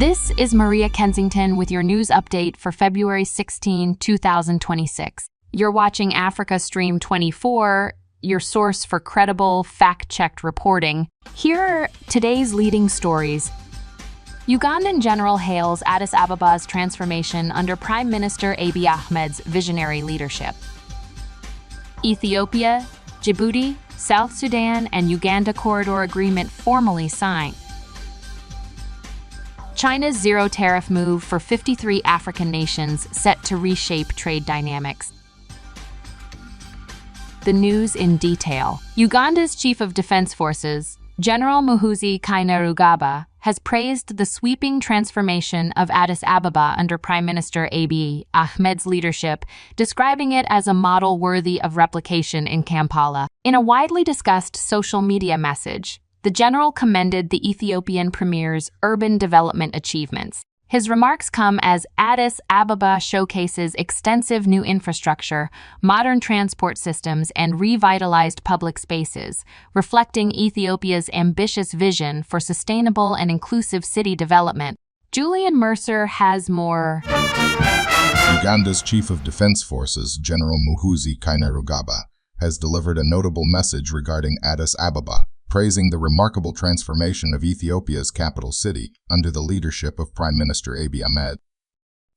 This is Maria Kensington with your news update for February 16, 2026. You're watching Africa Stream 24, your source for credible, fact-checked reporting. Here are today's leading stories. Ugandan general hails Addis Ababa's transformation under Prime Minister Abiy Ahmed's visionary leadership. Ethiopia, Djibouti, South Sudan, and Uganda corridor agreement formally signed. China's zero-tariff move for 53 African nations set to reshape trade dynamics. The news in detail. Uganda's Chief of Defense Forces, General Muhoozi Kainerugaba, has praised the sweeping transformation of Addis Ababa under Prime Minister Abiy Ahmed's leadership, describing it as a model worthy of replication in Kampala. In a widely discussed social media message, the general commended the Ethiopian premier's urban development achievements. His remarks come as Addis Ababa showcases extensive new infrastructure, modern transport systems, and revitalized public spaces, reflecting Ethiopia's ambitious vision for sustainable and inclusive city development. Julian Mercer has more. Uganda's Chief of Defense Forces, General Muhoozi Kainerugaba, has delivered a notable message regarding Addis Ababa, praising the remarkable transformation of Ethiopia's capital city under the leadership of Prime Minister Abiy Ahmed.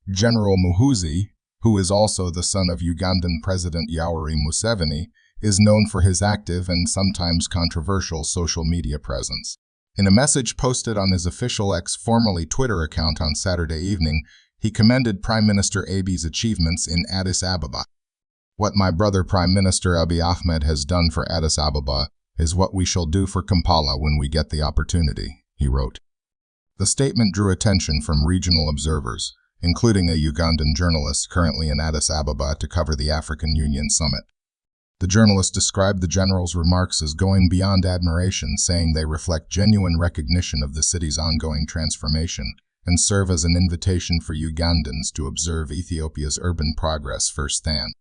General Muhoozi, who is also the son of Ugandan President Yoweri Museveni, is known for his active and sometimes controversial social media presence. In a message posted on his official X, formerly Twitter account on Saturday evening, he commended Prime Minister Abiy's achievements in Addis Ababa. "What my brother Prime Minister Abiy Ahmed has done for Addis Ababa is what we shall do for Kampala when we get the opportunity," he wrote. The statement drew attention from regional observers, including a Ugandan journalist currently in Addis Ababa to cover the African Union summit. The journalist described the general's remarks as going beyond admiration, saying they reflect genuine recognition of the city's ongoing transformation and serve as an invitation for Ugandans to observe Ethiopia's urban progress firsthand.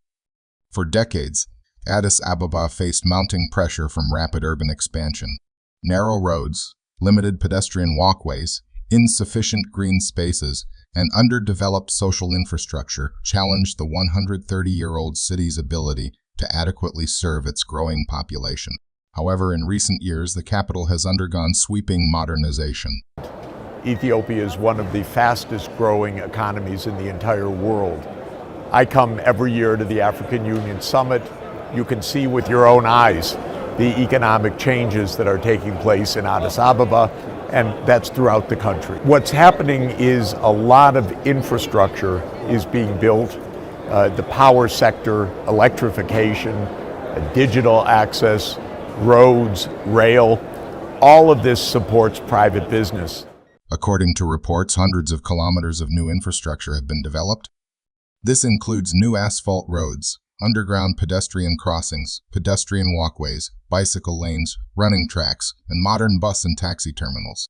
For decades, Addis Ababa faced mounting pressure from rapid urban expansion. Narrow roads, limited pedestrian walkways, insufficient green spaces, and underdeveloped social infrastructure challenged the 130-year-old city's ability to adequately serve its growing population. However, in recent years, the capital has undergone sweeping modernization. Ethiopia is one of the fastest growing economies in the entire world. I come every year to the African Union Summit. You can see with your own eyes the economic changes that are taking place in Addis Ababa, and that's throughout the country. What's happening is a lot of infrastructure is being built, the power sector, electrification, digital access, roads, rail, all of this supports private business. According to reports, hundreds of kilometers of new infrastructure have been developed. This includes new asphalt roads, underground pedestrian crossings, pedestrian walkways, bicycle lanes, running tracks, and modern bus and taxi terminals.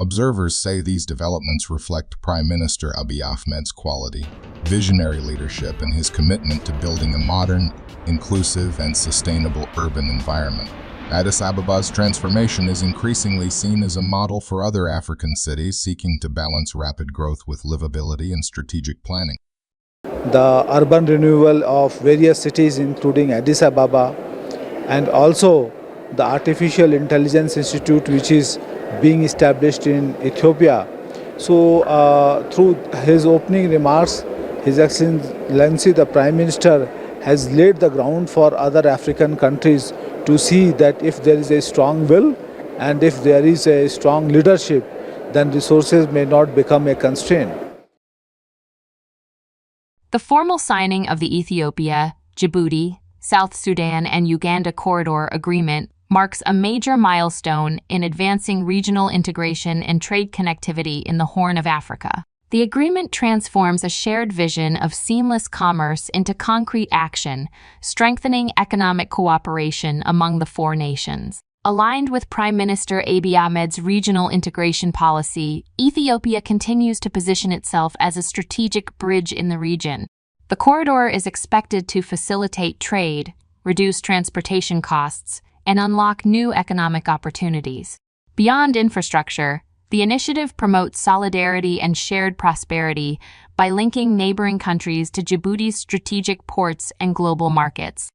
Observers say these developments reflect Prime Minister Abiy Ahmed's quality, visionary leadership, and his commitment to building a modern, inclusive, and sustainable urban environment. Addis Ababa's transformation is increasingly seen as a model for other African cities seeking to balance rapid growth with livability and strategic planning. The urban renewal of various cities including Addis Ababa, and also the Artificial Intelligence Institute which is being established in Ethiopia. So through his opening remarks, His Excellency the Prime Minister has laid the ground for other African countries to see that if there is a strong will and if there is a strong leadership, then resources may not become a constraint. The formal signing of the Ethiopia, Djibouti, South Sudan, and Uganda corridor agreement marks a major milestone in advancing regional integration and trade connectivity in the Horn of Africa. The agreement transforms a shared vision of seamless commerce into concrete action, strengthening economic cooperation among the four nations. Aligned with Prime Minister Abiy Ahmed's regional integration policy, Ethiopia continues to position itself as a strategic bridge in the region. The corridor is expected to facilitate trade, reduce transportation costs, and unlock new economic opportunities. Beyond infrastructure, The initiative promotes solidarity and shared prosperity by linking neighboring countries to Djibouti's strategic ports and global markets.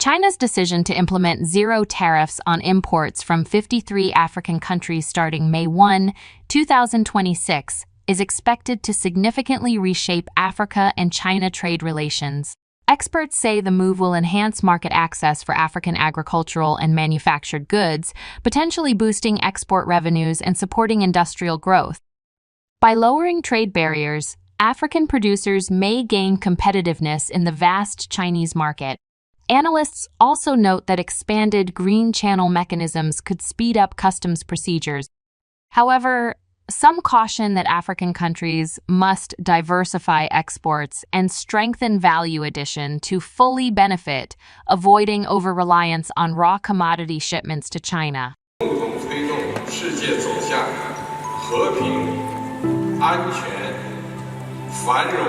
China's decision to implement zero tariffs on imports from 53 African countries starting May 1, 2026, is expected to significantly reshape Africa and China trade relations. Experts say the move will enhance market access for African agricultural and manufactured goods, potentially boosting export revenues and supporting industrial growth. By lowering trade barriers, African producers may gain competitiveness in the vast Chinese market. Analysts also note that expanded green channel mechanisms could speed up customs procedures. However, some caution that African countries must diversify exports and strengthen value addition to fully benefit, avoiding over-reliance on raw commodity shipments to China. 共同推动世界走向和平、安全、繁荣、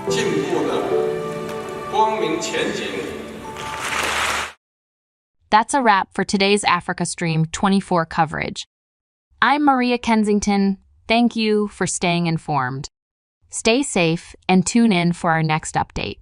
进步的光明前景。 That's a wrap for today's Africa Stream 24 coverage. I'm Maria Kensington. Thank you for staying informed. Stay safe and tune in for our next update.